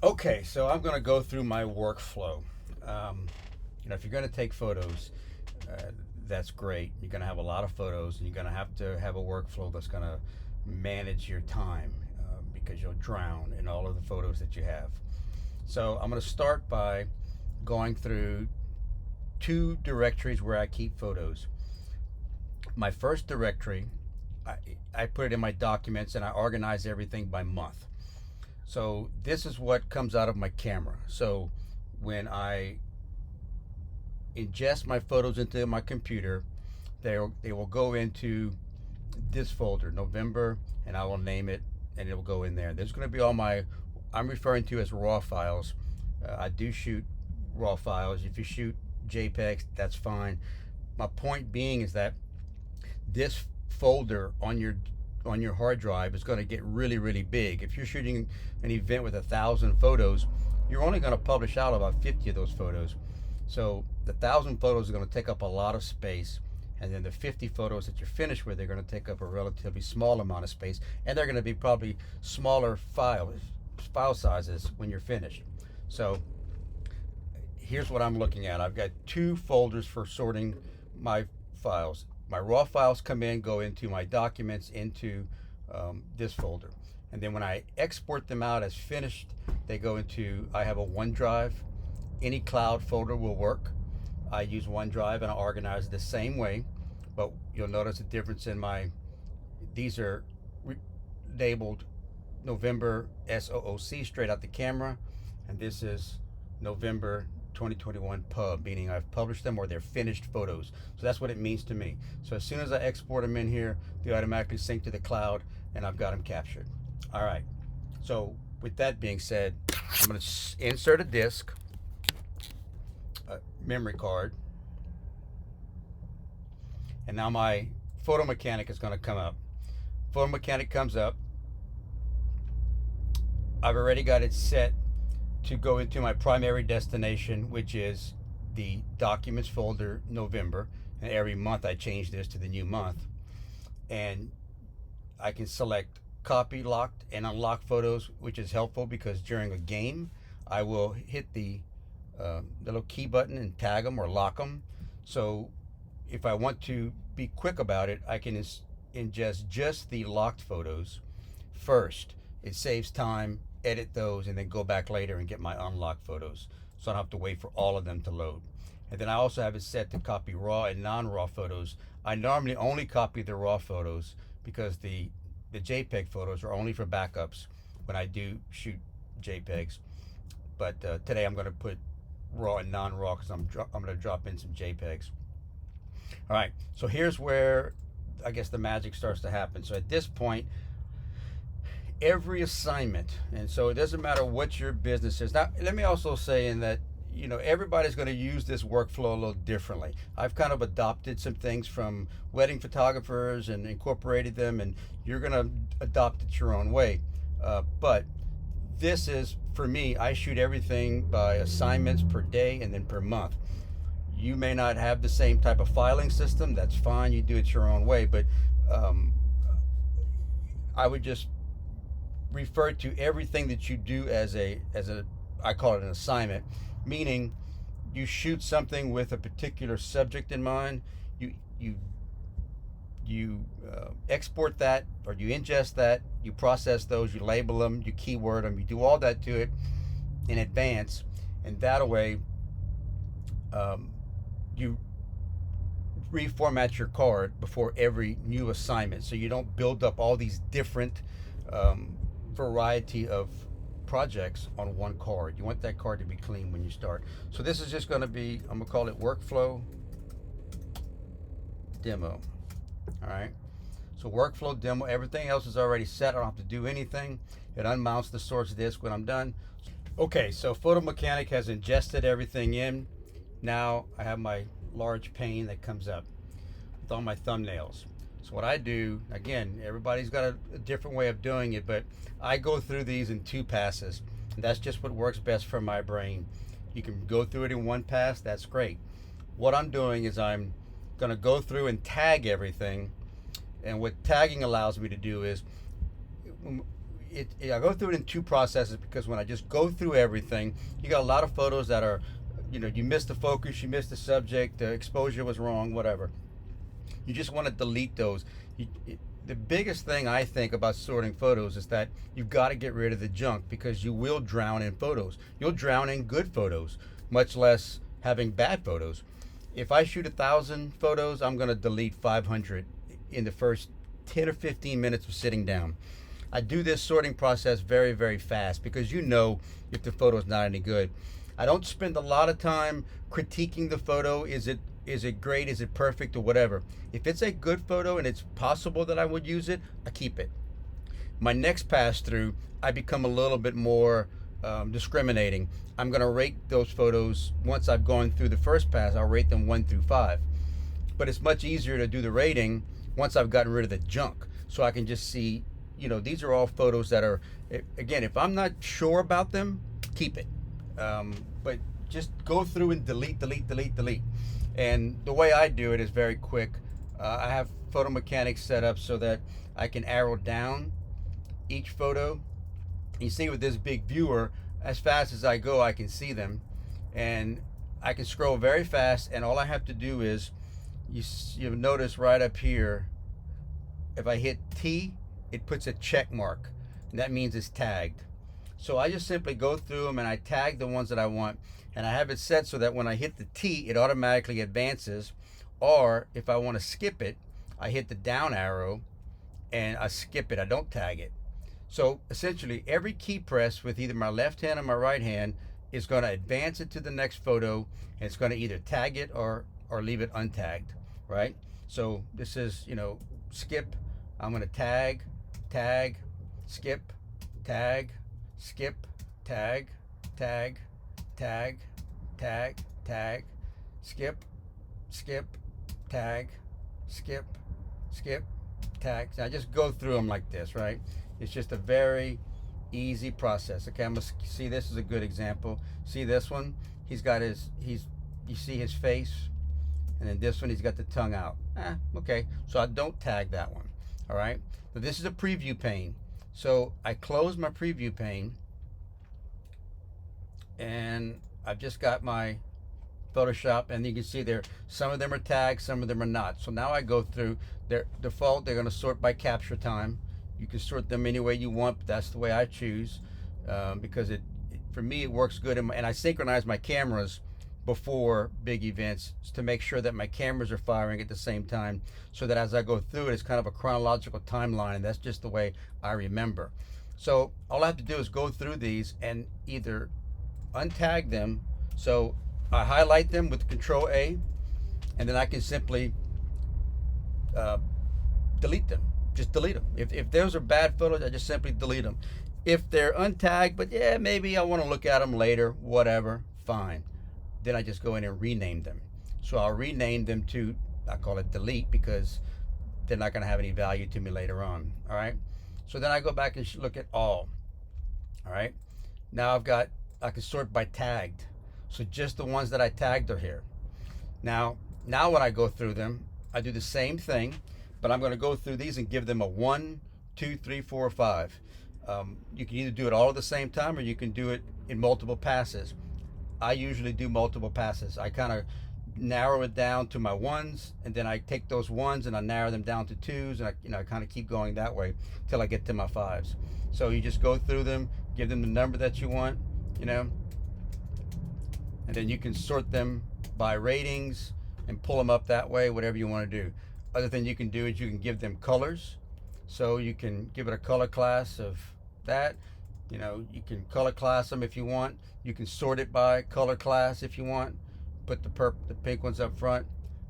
Okay, so I'm going to go through my workflow. Um, if you're going to take photos, uh, that's great. You're going to have a lot of photos, and you're going to have a workflow that's going to manage your time because you'll drown in all of the photos that you have. So I'm going to start by going through two directories where I keep photos. My first directory, I, I put it in my documents and I organize everything by month. So this is what comes out of my camera. So when I ingest my photos into my computer, they will go into this folder, November, and I will name it, and it will go in there. There's going to be all my, I'm referring to as raw files. I do shoot raw files. If you shoot JPEGs, that's fine. My point being is that this folder on your hard drive is going to get really big. If you're shooting an event with 1,000 photos, you're only going to publish out about 50 of those photos. So the 1,000 photos are going to take up a lot of space, and then the 50 photos that you're finished with, they're going to take up a relatively small amount of space, and they're going to be probably smaller file sizes when you're finished. So here's what I'm looking at. I've got two folders for sorting my files. My raw files go into my documents, into this folder. And then when I export them out as finished, they go into, I have a OneDrive. Any cloud folder will work. I use OneDrive and I organize it the same way, but you'll notice a difference in these are labeled November SOOC, straight out the camera, and this is November 2021 pub, meaning I've published them or they're finished photos. So that's what it means to me. So as soon as I export them in here, they automatically sync to the cloud and I've got them captured. All right. So with that being said, I'm going to insert a disk, a memory card, and now my photo mechanic is going to come up. Photo mechanic comes up. I've already got it set to go into my primary destination, which is the documents folder, November, and every month I change this to the new month. And I can select copy, locked, and unlock photos, which is helpful because during a game I will hit the little key button and tag them or lock them. So if I want to be quick about it, I can ingest just the locked photos first. It saves time, edit those, and then go back later and get my unlocked photos, so I don't have to wait for all of them to load. And then I also have it set to copy raw and non-raw photos. I normally only copy the raw photos because the JPEG photos are only for backups when I do shoot JPEGs. But today I'm going to put raw and non-raw because I'm going to drop in some JPEGs. All right, so here's where I guess the magic starts to happen. So at this point, every assignment, and so it doesn't matter what your business is. Now, let me also say in that, everybody's going to use this workflow a little differently. I've kind of adopted some things from wedding photographers and incorporated them, and you're going to adopt it your own way. But this is, for me, I shoot everything by assignments per day and then per month. You may not have the same type of filing system. That's fine. You do it your own way. But I would just refer to everything that you do as a I call it an assignment, meaning you shoot something with a particular subject in mind. You export that, or you ingest that, you process those, you label them, you keyword them, you do all that to it in advance, and that way you reformat your card before every new assignment, so you don't build up all these different variety of projects on one card. You want that card to be clean when you start. So this is just going to be, I'm going to call it workflow demo. All right, so workflow demo, everything else is already set. I don't have to do anything. It unmounts the source disk when I'm done. Okay, so Photo Mechanic has ingested everything in. Now I have my large pane that comes up with all my thumbnails. So what I do, again, everybody's got a different way of doing it, but I go through these in two passes. And that's just what works best for my brain. You can go through it in one pass, that's great. What I'm doing is I'm gonna go through and tag everything. And what tagging allows me to do is, I go through it in two processes, because when I just go through everything, you got a lot of photos that are, you missed the focus, you missed the subject, the exposure was wrong, whatever. You just want to delete those. The biggest thing I think about sorting photos is that you've got to get rid of the junk, because you will drown in photos. You'll drown in good photos, much less having bad photos. If I shoot 1,000 photos, I'm going to delete 500 in the first 10 or 15 minutes of sitting down. I do this sorting process very, very fast, because if the photo is not any good. I don't spend a lot of time critiquing the photo. Is it great? Is it perfect, or whatever? If it's a good photo and it's possible that I would use it, I keep it. My next pass through, I become a little bit more discriminating. I'm going to rate those photos. Once I've gone through the first pass, I'll rate them 1 through 5. But it's much easier to do the rating once I've gotten rid of the junk, so I can just see, these are all photos that are, again, if I'm not sure about them, keep it. But just go through and delete. And the way I do it is very quick. I have photo mechanics set up so that I can arrow down each photo. You see, with this big viewer, as fast as I go, I can see them, and I can scroll very fast. And all I have to do is, you'll notice right up here, if I hit T, it puts a check mark, and that means it's tagged. So I just simply go through them and I tag the ones that I want, and I have it set so that when I hit the T, it automatically advances. Or if I want to skip it, I hit the down arrow and I skip it. I don't tag it. So essentially, every key press with either my left hand or my right hand is going to advance it to the next photo, and it's going to either tag it or leave it untagged, right? So this is, skip. I'm going to tag, skip, tag, skip, tag, tag, tag, tag, tag, skip, tag, skip, tag. So I just go through them like this, right? It's just a very easy process. Okay, I'm gonna see, this is a good example. See this one? You see his face, and then this one, he's got the tongue out. Okay, so I don't tag that one. All right, but this is a preview pane. So I close my preview pane, and I've just got my Photoshop, and you can see there, some of them are tagged, some of them are not. So now I go through their default. They're going to sort by capture time. You can sort them any way you want, but that's the way I choose, because for me, it works good. And I synchronize my cameras before big events to make sure that my cameras are firing at the same time, so that as I go through it, it's kind of a chronological timeline, and that's just the way I remember. So all I have to do is go through these and either untag them. So I highlight them with Control A, and then I can simply delete them. Just delete them. If those are bad photos, I just simply delete them. If they're untagged, but yeah, maybe I want to look at them later, whatever, fine. Then I just go in and rename them. So I'll rename them to, I call it delete, because they're not going to have any value to me later on. All right. So then I go back and look at all. All right. Now I can sort by tagged. So just the ones that I tagged are here. Now when I go through them, I do the same thing, but I'm going to go through these and give them a 1, 2, 3, 4, 5. You can either do it all at the same time, or you can do it in multiple passes. I usually do multiple passes. I kind of narrow it down to my 1s, and then I take those 1s and I narrow them down to 2s, and I kind of keep going that way till I get to my 5s. So you just go through them, give them the number that you want, and then you can sort them by ratings and pull them up that way, whatever you want to do. Other thing you can do is you can give them colors. So you can give it a color class of that. You can color class them if you want. You can sort it by color class if you want. Put the pink ones up front,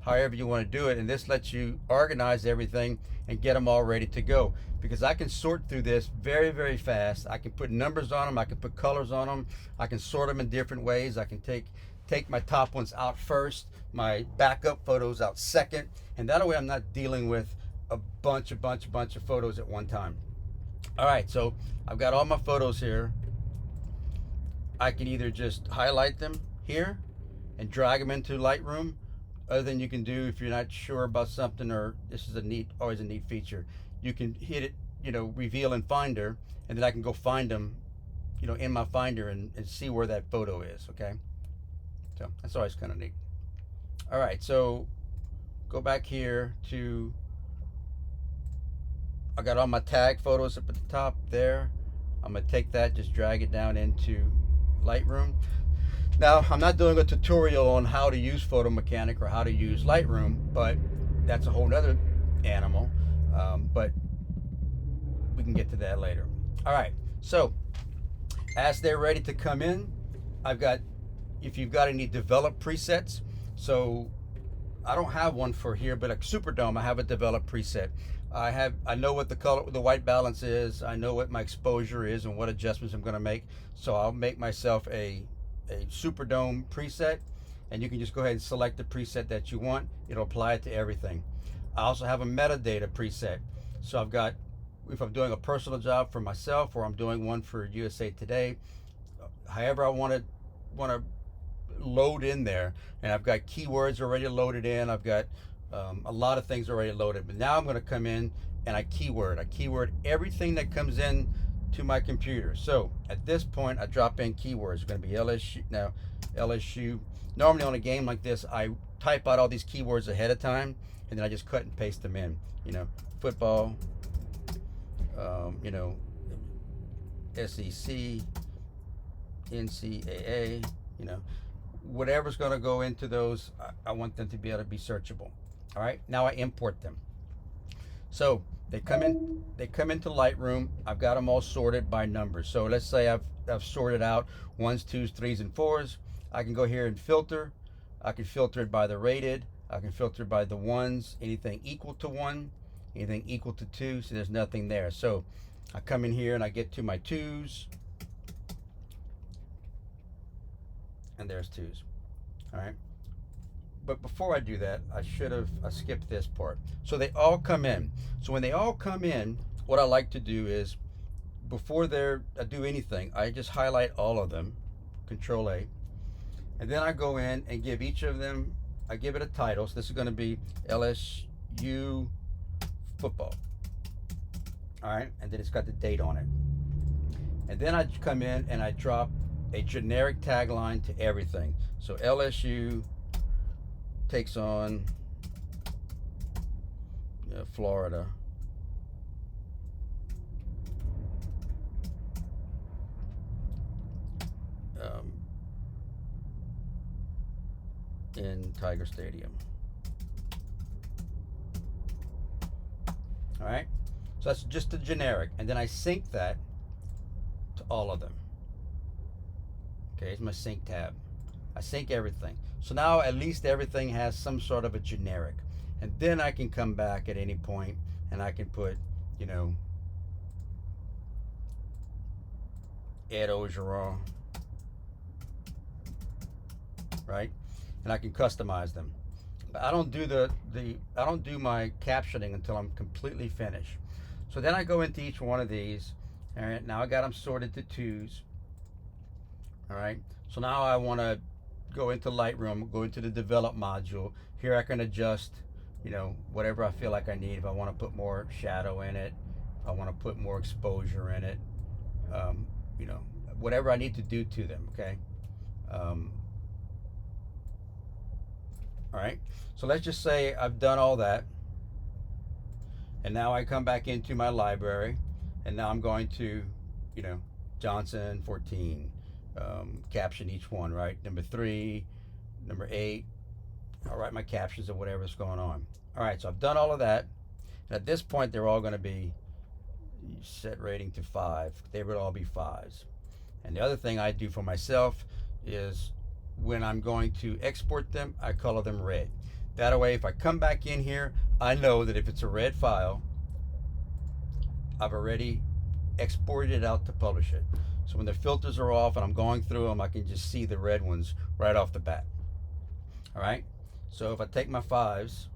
however you want to do it. And this lets you organize everything and get them all ready to go. Because I can sort through this very, very fast. I can put numbers on them. I can put colors on them. I can sort them in different ways. I can take my top ones out first, my backup photos out second, and that way I'm not dealing with a bunch of photos at one time. All right, so I've got all my photos here. I can either just highlight them here and drag them into Lightroom. Other than you can do, if you're not sure about something, or this is always a neat feature, you can hit it reveal in Finder, and then I can go find them, in my Finder and see where that photo is. Okay, so that's always kind of neat. All right, so go back here to, I got all my tag photos up at the top there. I'm gonna take that, just drag it down into Lightroom. Now, I'm not doing a tutorial on how to use Photo Mechanic or how to use Lightroom, but that's a whole nother animal. But we can get to that later. All right, so as they're ready to come in, I've got, if you've got any developed presets, so I don't have one for here, but a Superdome, I have a developed preset. I know what the color, the white balance is. I know what my exposure is and what adjustments I'm going to make. So I'll make myself a Superdome preset, and you can just go ahead and select the preset that you want. It'll apply it to everything. I also have a metadata preset. So I've got, if I'm doing a personal job for myself or I'm doing one for USA Today, however I want to load in there, and I've got keywords already loaded in. I've got a lot of things already loaded, but now I'm going to come in and I keyword everything that comes in to my computer. So at this point, I drop in keywords. It's going to be LSU. Now LSU, normally on a game like this, I type out all these keywords ahead of time, and then I just cut and paste them in. Football, SEC, NCAA, whatever's going to go into those, I want them to be able to be searchable. All right, now I import them. So they come into Lightroom. I've got them all sorted by numbers. So let's say I've sorted out 1s, 2s, 3s, and 4s. I can go here and filter. I can filter it by the rated. I can filter by the 1s, anything equal to 1, anything equal to 2. So there's nothing there. So I come in here and I get to my 2s, and there's 2s. All right. But before I do that, I skipped this part. So they all come in. So when they all come in, what I like to do is, before I do anything, I just highlight all of them, Control A, and then I go in and give each of them, I give it a title. So this is going to be LSU football. All right, and then it's got the date on it. And then I come in and I drop a generic tagline to everything. So LSU takes on Florida. In Tiger Stadium. All right, so that's just a generic, and then I sync that to all of them. Okay, it's my sync tab. I sync everything. So now at least everything has some sort of a generic. And then I can come back at any point and I can put, Ed Ogeron, right? And I can customize them. But I don't do I don't do my captioning until I'm completely finished. So then I go into each one of these. All right, now I got them sorted to 2s. All right, so now I want to go into Lightroom, go into the develop module. Here I can adjust, whatever I feel like I need. If I want to put more shadow in it, if I want to put more exposure in it, whatever I need to do to them. Okay. All right. So let's just say I've done all that, and now I come back into my library, and now I'm going to, Johnson 14. Caption each one, right? Number 3, number 8. I'll write my captions of whatever's going on. All right, so I've done all of that. And at this point, they're all going to be set rating to 5. They would all be 5s. And the other thing I do for myself is when I'm going to export them, I color them red. That way, if I come back in here, I know that if it's a red file, I've already exported it out to publish it. So when the filters are off and I'm going through them, I can just see the red ones right off the bat. All right. So if I take my 5s,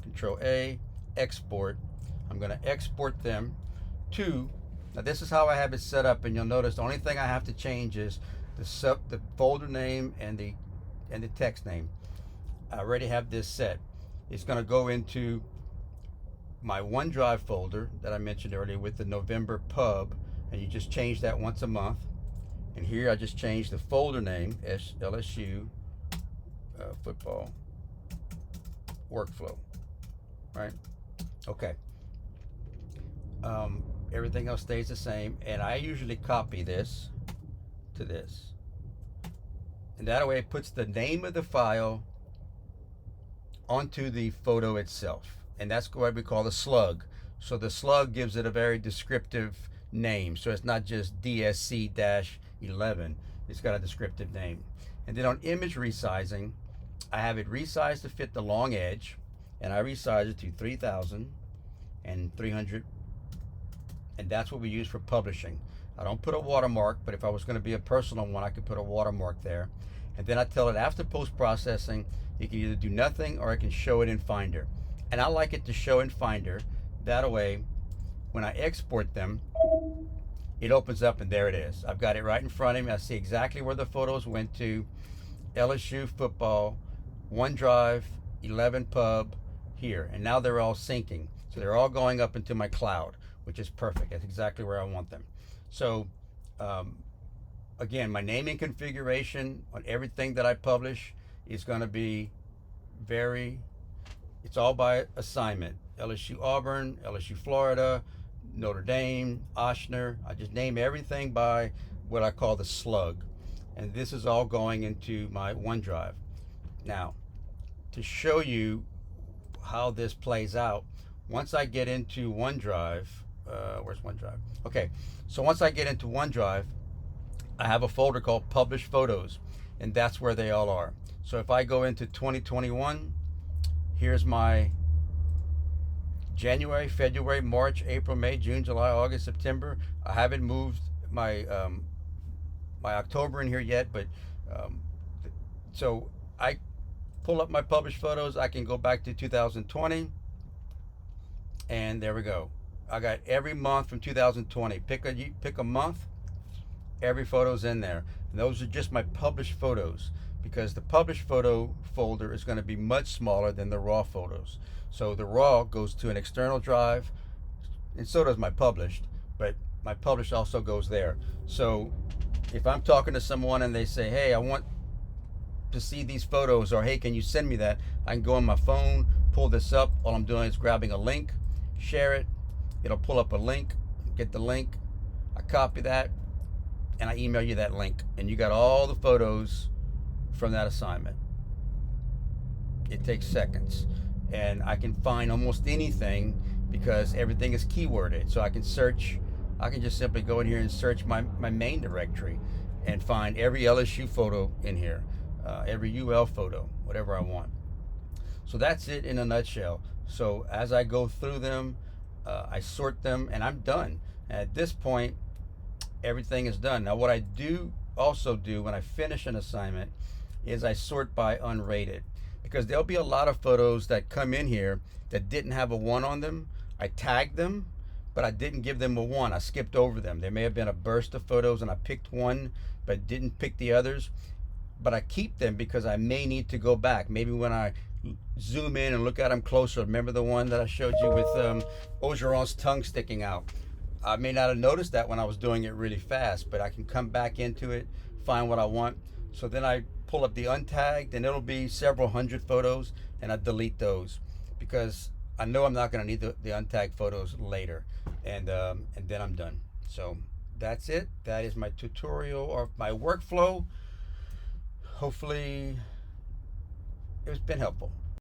Control A, export, I'm going to export them to, now this is how I have it set up, and you'll notice the only thing I have to change is the folder name and the text name. I already have this set. It's going to go into my OneDrive folder that I mentioned earlier with the November pub, and you just change that once a month. And here I just changed the folder name, LSU football workflow, right? Okay. Everything else stays the same, and I usually copy this to this, and that way it puts the name of the file onto the photo itself, and that's what we call the slug. So the slug gives it a very descriptive name, so it's not just DSC-11, it's got a descriptive name. And then on image resizing, I have it resized to fit the long edge, and I resize it to 3000 and 300, and that's what we use for publishing. I don't put a watermark, but if I was going to be a personal one, I could put a watermark there. And then I tell it after post-processing, you can either do nothing or I can show it in Finder. And I like it to show in Finder. That way, when I export them, it opens up and there it is. I've got it right in front of me. I see exactly where the photos went to. LSU football, OneDrive, 11 pub, here. And now they're all syncing. So they're all going up into my cloud, which is perfect. That's exactly where I want them. So again, my naming configuration on everything that I publish is going to be it's all by assignment. LSU Auburn, LSU Florida, Notre Dame, Ochsner. I just name everything by what I call the slug. And this is all going into my OneDrive. Now, to show you how this plays out, once I get into OneDrive, where's OneDrive? Okay, so once I get into OneDrive, I have a folder called Published Photos, and that's where they all are. So if I go into 2021, here's my January, February, March, April, May, June, July, August, September. I haven't moved my my October in here yet, but so I pull up my published photos. I can go back to 2020, and there we go. I got every month from 2020. Pick a month, every photo's in there. And those are just my published photos, because the published photo folder is going to be much smaller than the raw photos. So the raw goes to an external drive, and so does my published, but my published also goes there. So if I'm talking to someone and they say, hey, I want to see these photos, or hey, can you send me that, I can go on my phone, pull this up. All I'm doing is grabbing a link, share it. It'll pull up a link, get the link, I copy that, and I email you that link, and you got all the photos from that assignment. It takes seconds, and I can find almost anything because everything is keyworded. So I can search, I can just simply go in here and search my main directory and find every LSU photo in here, every UL photo, whatever I want. So that's it in a nutshell. So as I go through them, I sort them, and I'm done. At this point, everything is done. Now what I also do when I finish an assignment is I sort by unrated, because there'll be a lot of photos that come in here that didn't have a 1 on them. I tagged them, but I didn't give them a 1. I skipped over them. There may have been a burst of photos and I picked one but didn't pick the others, but I keep them because I may need to go back. Maybe when I zoom in and look at them closer, remember the one that I showed you with Ogeron's tongue sticking out? I may not have noticed that when I was doing it really fast, but I can come back into it, find what I want. So then I pull up the untagged, and it'll be several hundred photos, and I delete those because I know I'm not going to need the untagged photos later, and then I'm done. So that's it. That is my tutorial or my workflow. Hopefully it's been helpful.